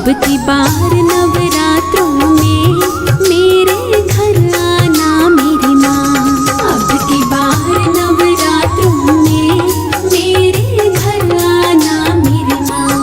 अब की बार नवरात्रों में मेरे घर आना मेरी माँ। अब की बार नवरात्रों में मेरे घर आना मेरी माँ।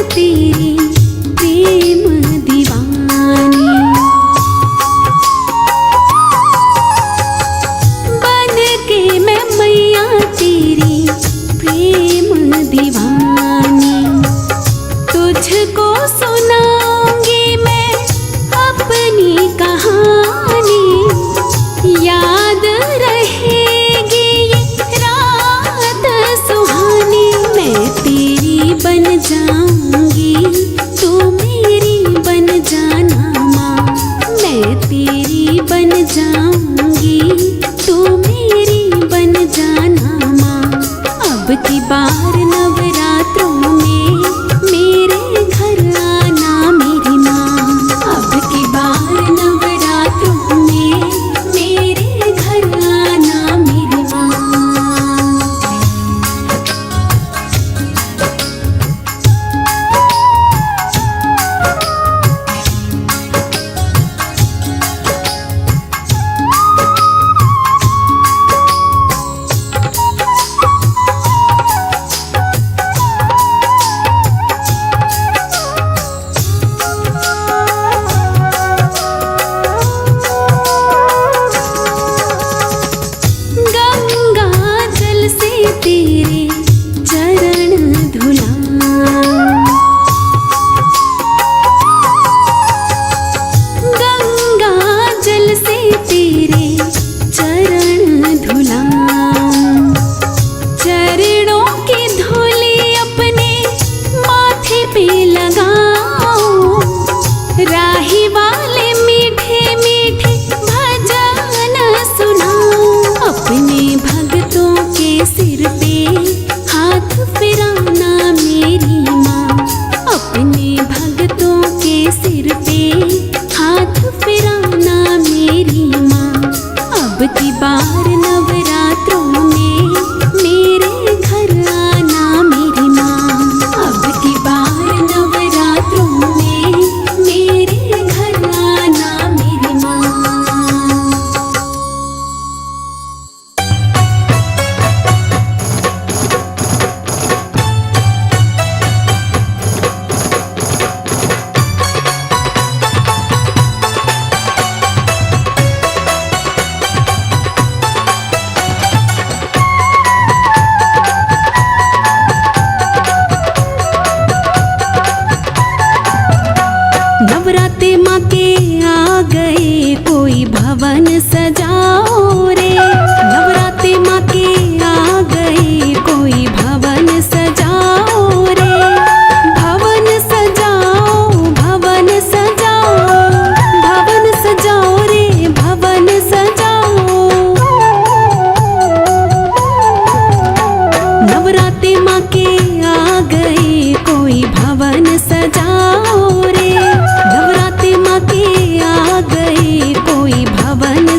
तेरी प्रेम दीवानी बन के मैं मैया तेरी प्रेम दीवानी। तुझको सुनाऊंगी मैं अपनी कहानी, याद रहेगी ये रात सुहानी। मैं तेरी बन जाऊंगी तू मेरी बन जाना माँ। मैं तेरी बन जाऊंगी तू मेरी बन जाना माँ। अब की बार नवरात्रों में मेरे घर आना मेरी माँ। अब की बार नवरात्रों में मेरे घर आना मेरी माँ। तेरे चरण धुला गंगा जल से तेरे चरण धुला। चरणों की धूली अपने माथे पे लगाओ। राही वाले मीठे मीठे भजन सुनाओ। अपने भक्तों के सिर पे हाथ फिराना मेरी माँ। अपने भक्तों के सिर पे हाथ फिराना मेरी माँ। अब की बार नवरात्रों में मेरे घर आना मेरी माँ। अब की बार नवरात्रों में मेरे घर आना मेरी माँ। नवरात्रे माँ के आ गए कोई भवन सजाओ रे। नवरात्रे माँ के आ गए कोई भवन सजाओ रे। भवन सजाओ भवन सजाओ भवन सजाओ रे भवन सजाओ। नवरात्रे माँ के आ गए कोई भवन सजाओ रे। नवरात्रि माँ के आ गए कोई भवन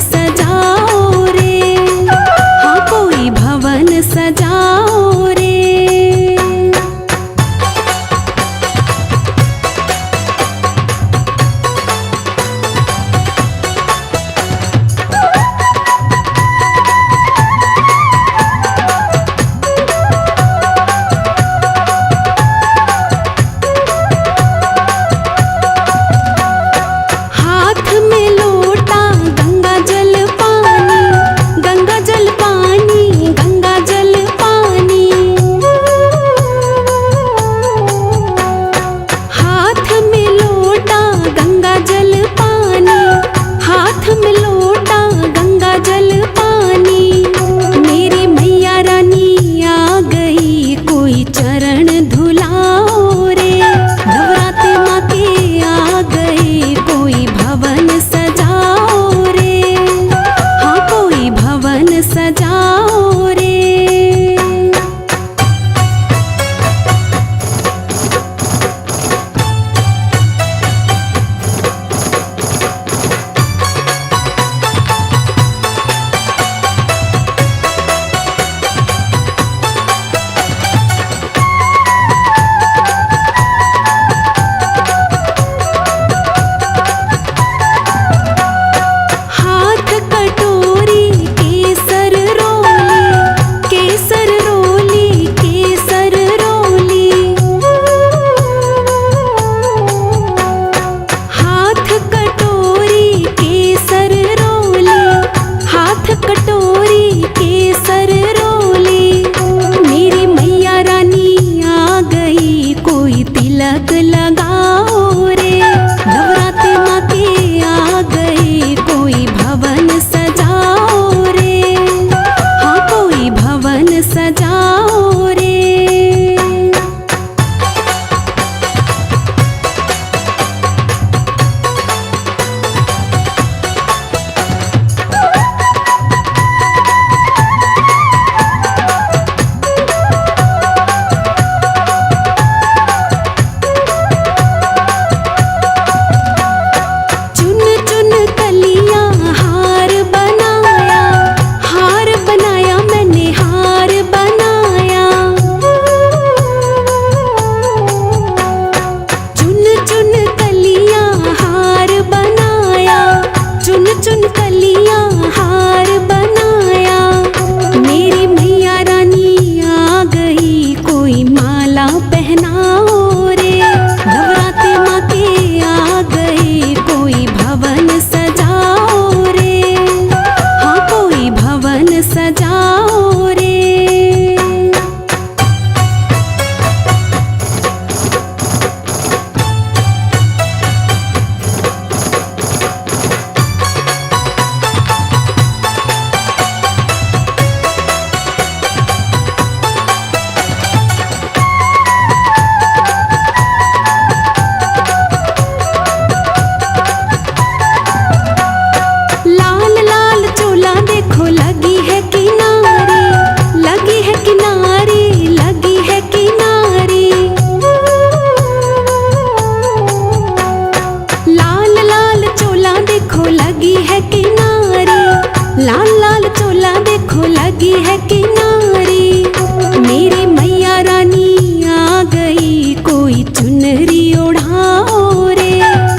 चुनरी ओढ़ाओ रे,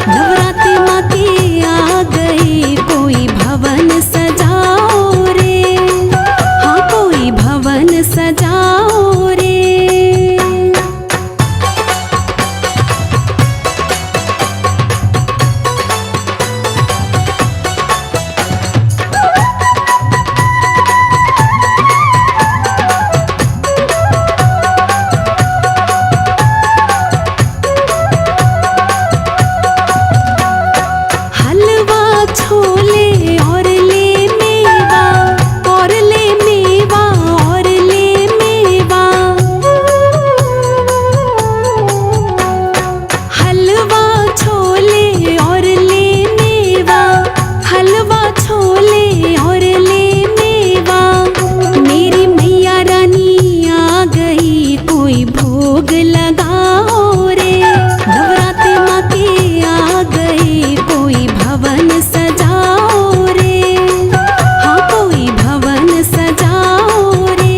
नवरात्रि माँ के आ गए, कोई भवन सजाओ रे, हाँ कोई भवन सजाओ रे। छोले और ले मेवा, और ले मेवा, और ले मेवा, हलवा छोले और ले मेवा, हलवा छोले और ले मेवा। मेरी मैया रानी आ गई, कोई भोग लगाओ रे, नवरात्रि माँ के आ गए, कोई भवन सजाओ रे, हाँ कोई भवन सजाओ रे।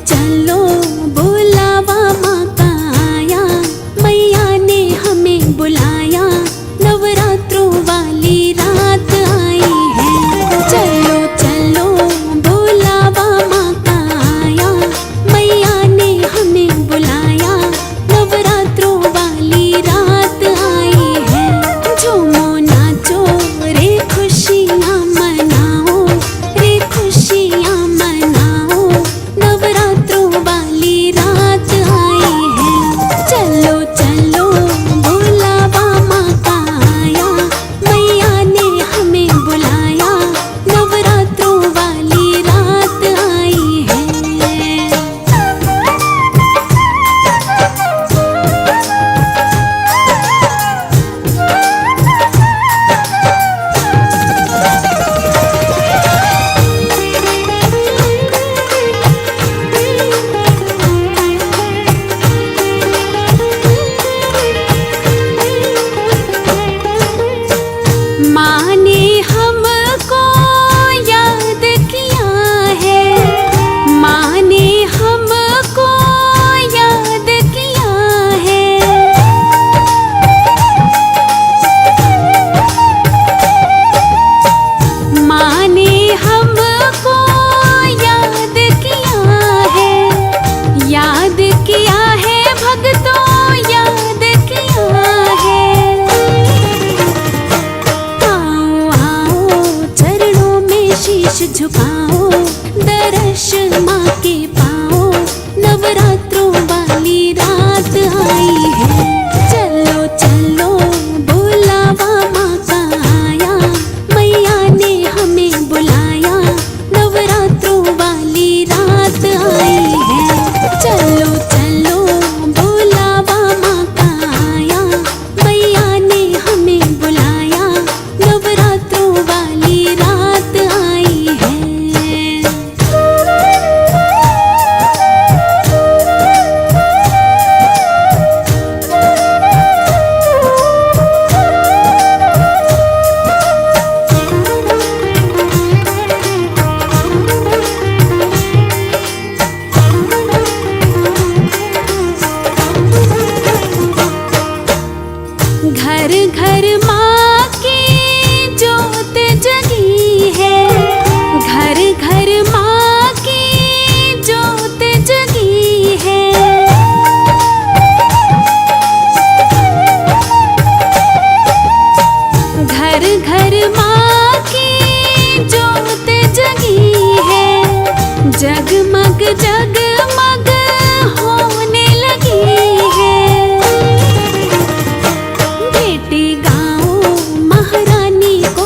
चलो बुलावा माँ का आया, मैया ने हमें बुलाया, नवरात्रों वाली रात आई है। चलो चलो बुलावा माँ का आया, मैया ने हमें बुलाया, नवरात्रों वाली रात आई है। झूमो नाचो रे खुशियाँ मनाओ, रे खुशियाँ मनाओ, नवरात्रों वाली रात आई है। चलो चलो बुलावा माँ का आया, मैया ने हमें बुलाया, नवरात्रों वाली रात आई है। माँ ने हमको याद किया है, माँ ने हमको याद किया है। माँ ने हमको याद किया है, याद किया है भक्तों, याद किया है। चरणों में शीश झुकाओ, दर्श माँ के पाओ, नवरात्रों वाली रात आई है। चलो चलो बुलावा माँ का आया, मैया ने हमें बुलाया, नवरात्रों वाली रात आई है। चलो चलो बुलावा माँ का आया, मैया ने हमें बुलाया, नवरात्रों वाली रात आई है। घर घर माँ की जोत जगी है, घर घर माँ की जोत जगी है। घर घर माँ की जोत जगी है, जगमग जगमग होने लगी है। बेटी गाओ महारानी को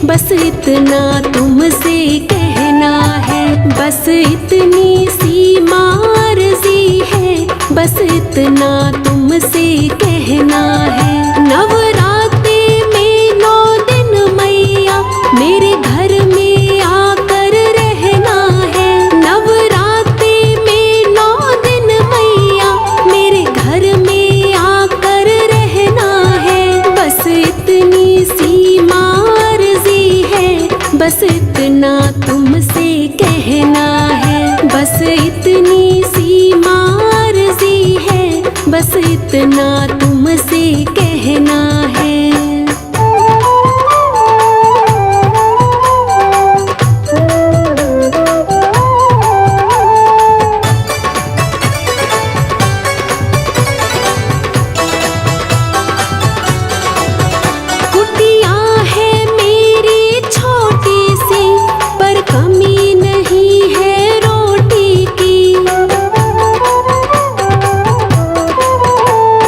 बस इतना तुमसे कहना है, बस इतनी सी मर्जी है, बस इतना तुमसे कहना है। नवरात्रि में 9 दिन मैया मेरे घर में आकर रहना है। नवरात्रि में 9 दिन मैया मेरे घर में आकर रहना है। बस इतनी सी मर्जी है, बस इतना तुमसे कहना है, बस इतनी सी मर्जी है, बस इतना तुमसे कहना है। कुटिया है मेरी छोटी सी, पर कमी नहीं है रोटी की।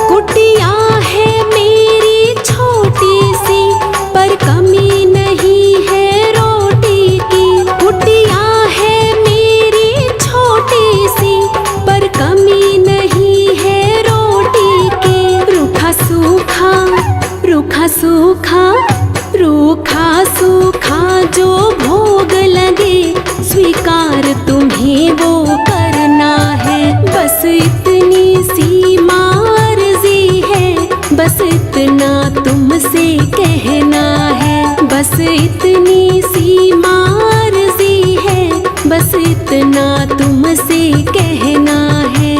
कुटिया है मेरी छोटी सी, पर कमी नहीं है रोटी की। कुटिया है मेरी छोटी सी, पर कमी नहीं है रोटी की। रूखा सूखा रूखा सूखा रूखा सूखा जो भोग लगे, स्वीकार तुम्हें वो करना है। बस इतनी सी मर्जी है, बस इतना तुमसे कहना है, बस इतनी सी मर्जी है, बस इतना तुमसे कहना है।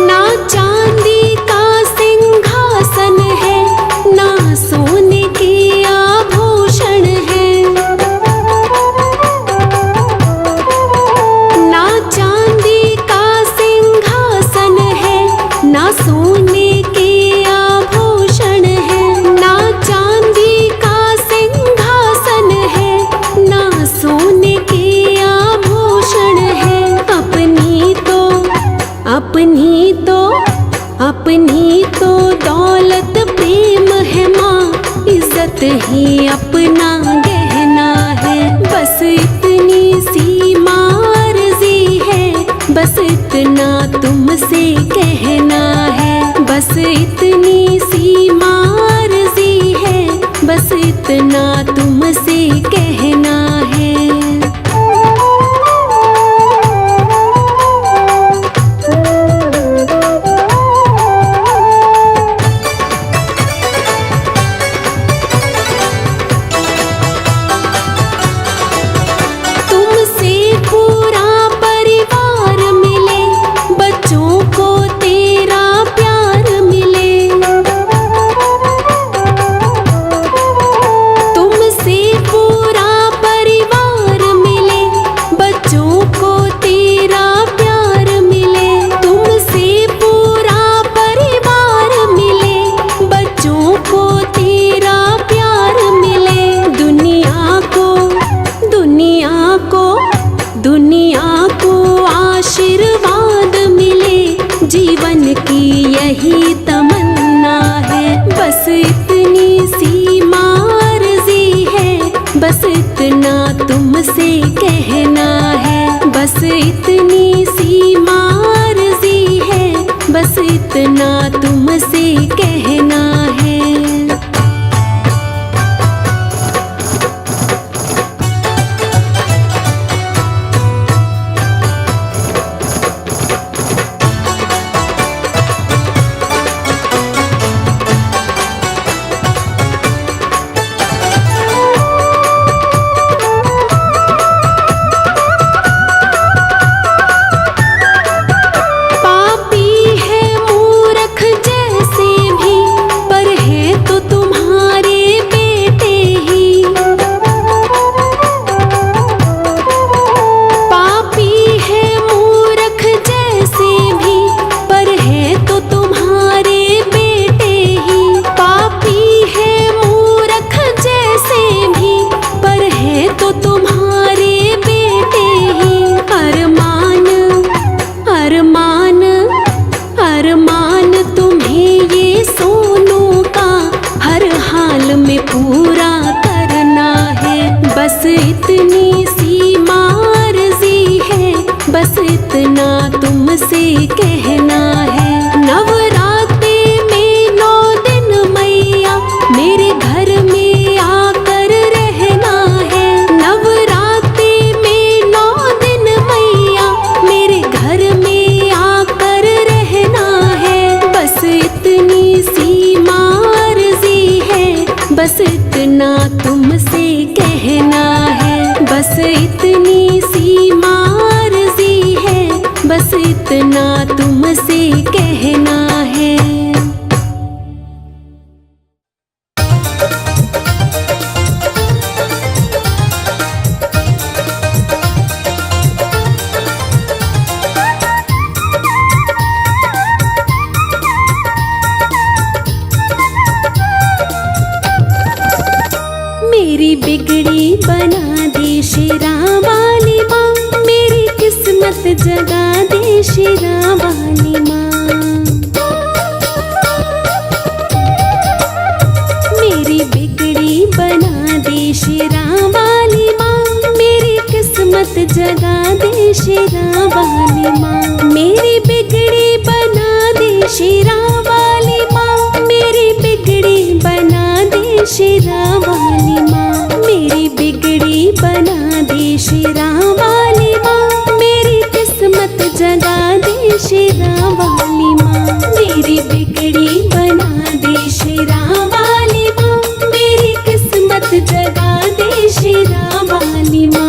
ना चांदी का सिंहासन है, ना सोने के आभूषण है। ना चांदी का सिंहासन है, ना सोने के आभूषण है। ना चांदी का सिंहासन है, ना सोने के आभूषण है। अपनी तो दौलत प्रेम है माँ, इज्जत ही अपना गहना है। बस इतनी सी मर्जी है, बस इतना तुमसे कहना है, बस इतनी सी मर्जी है, बस इतना तुमसे कहना है। तुमसे पूरा परिवार मिले, बच्चों को तेरा प्यार मिले। तुमसे पूरा परिवार मिले, बच्चों को तेरा प्यार मिले। तुमसे पूरा परिवार मिले, बच्चों को तेरा प्यार मिले। दुनिया को आशीर्वाद मिले, जीवन की यही तमन्ना है। बस इतनी सी मर्जी है, बस इतना तुमसे कहना है, बस इतनी सी मर्जी है, बस इतना तुमसे कहना है। पापी है मूर्ख जैसे भी, इतना तुमसे कहना है। नवरात्रि में 9 दिन मैया मेरे घर में आकर रहना है। नवरात्रि में 9 दिन मैया मेरे घर में आकर रहना है। बस इतनी सी अर्जी है, बस इतना तुमसे कहना है। बस इतनी सी अर्जी है, बस इतना तुमसे कहना है। मेरी बिगड़ी बना दे शेरा वाली माँ, मेरी किस्मत जगा दे शेरा वाली माँ। मेरी बिगड़ी बना दे शेरा वाली माँ, मेरी किस्मत जगा दे शेरा वाली माँ। मेरी बिगड़ी बना दे शेरा वाली माँ, मेरी बिगड़ी बना दे शेरा वाली माँ। मेरी बिगड़ी बना दे शेरा वाली माँ, मेरी किस्मत जगा दे शेरा वाली माँ। मेरी बिगड़ी बना दे शेरा वाली माँ, मेरी किस्मत जगा दे शेरा वाली माँ।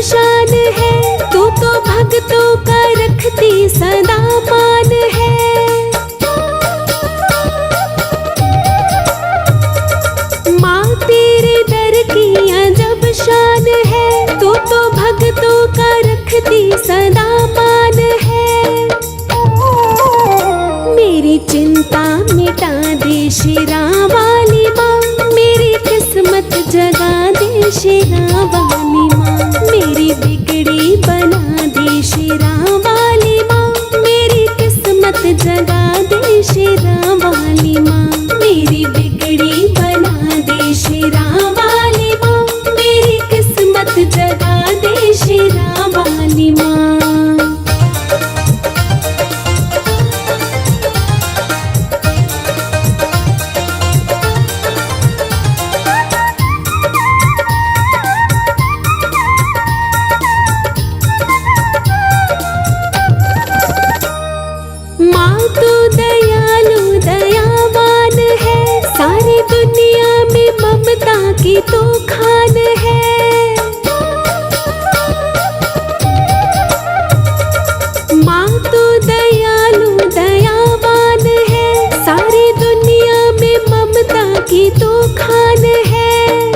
शान है तू तो भक्तों का रखती सदा मान है। माँ तेरे दर की अजब शान है, तू तो भक्तों का रखती सदा मान है। मेरी चिंता मिटा दे शेरा वाली माँ, मेरी किस्मत जगा दे शेरा वाली माँ। मेरी बिगड़ी बना दे शेरा वाली माँ, मेरी किस्मत जगा दे शेरा वाली माँ। मेरी बिगड़ी बना दे शेरा वाली माँ, मेरी किस्मत जगा दे शेरा वाली माँ। की तो खान है। माँ तो दयालु दयावान है, सारी दुनिया में ममता की तो खान है।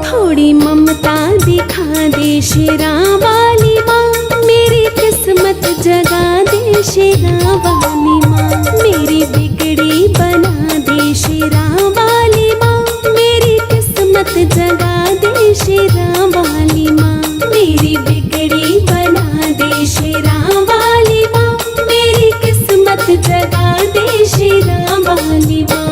थोड़ी ममता दिखा दे शेरा वाली माँ, मेरी किस्मत जगा दे शेरा वाली माँ। मेरी बिगड़ी बना दे शेरा वाली माँ, मेरी किस्मत जगा दे शेरा वाली माँ। मेरी बिगड़ी बना दे शेरा वाली माँ, मेरी किस्मत जगा दे शेरा वाली माँ।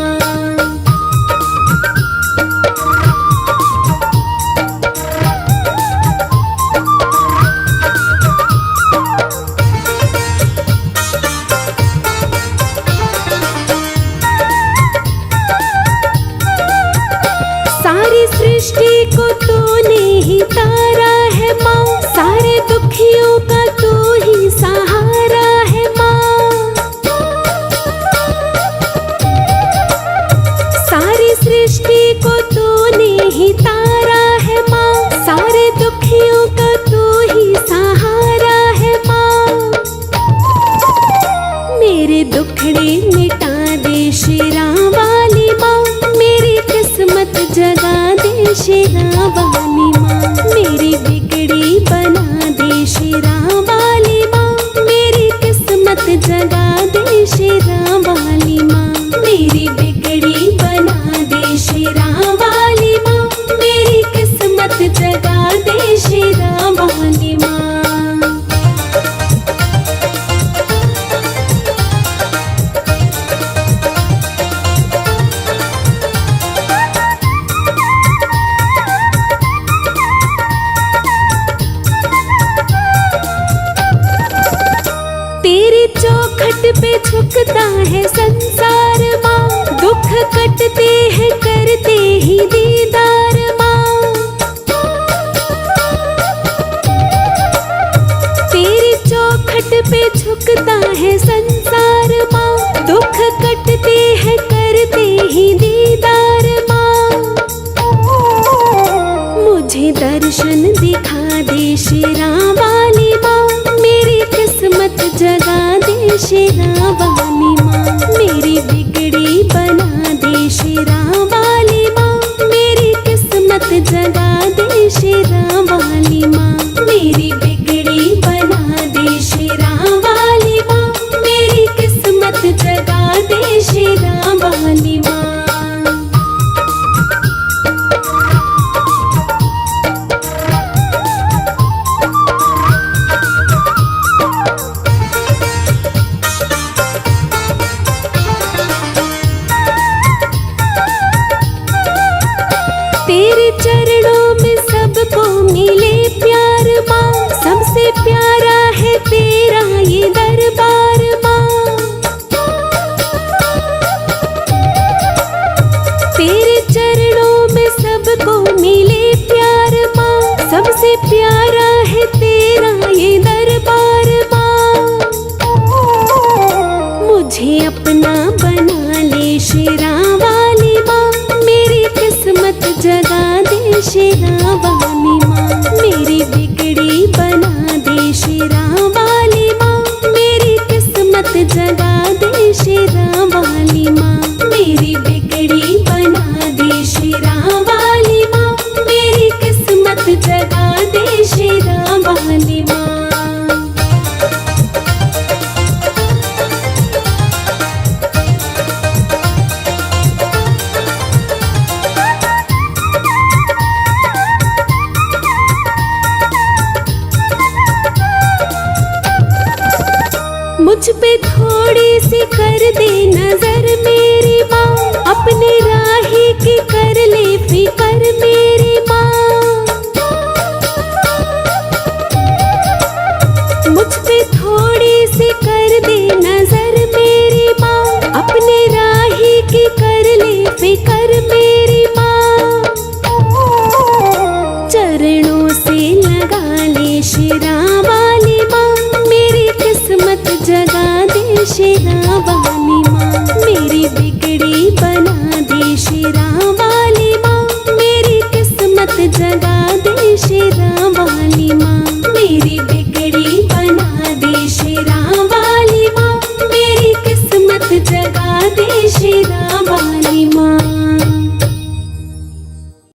सृष्टि को तूने ही तारा है माँ, सारे दुखियों का तू ही सहारा है माँ। सारी सृष्टि को तूने ही तारा है माँ, सारे दुखियों का तू ही सहारा है माँ। मेरे दुखड़े मिटा दे शेरा वाली माँ, मेरी किस्मत जगा दे शेरा वाली माँ। मेरी बिगड़ी बना दे शेरा शेरा वाली माँ, मेरी किस्मत जगा दे शेरा वाली माँ। मेरी बिगड़ी बना दे शेरा वाली माँ, मेरी किस्मत जगा दे शेरा वाली माँ। मेरी बिगड़ी बना दे शेरा वाली माँ, मेरी किस्मत जगा दे शेरा वाली माँ। तेरे चरणों में सबको मिले प्यार माँ, सबसे प्यारा है तेरा ये दरबार माँ। तेरे चरणों में सबको मिले प्यार माँ, सबसे प्यारा है तेरा ये दरबार माँ। मुझे अपना बना ले शेरा वाली माँ, मेरी किस्मत जगा दे शेरा वाली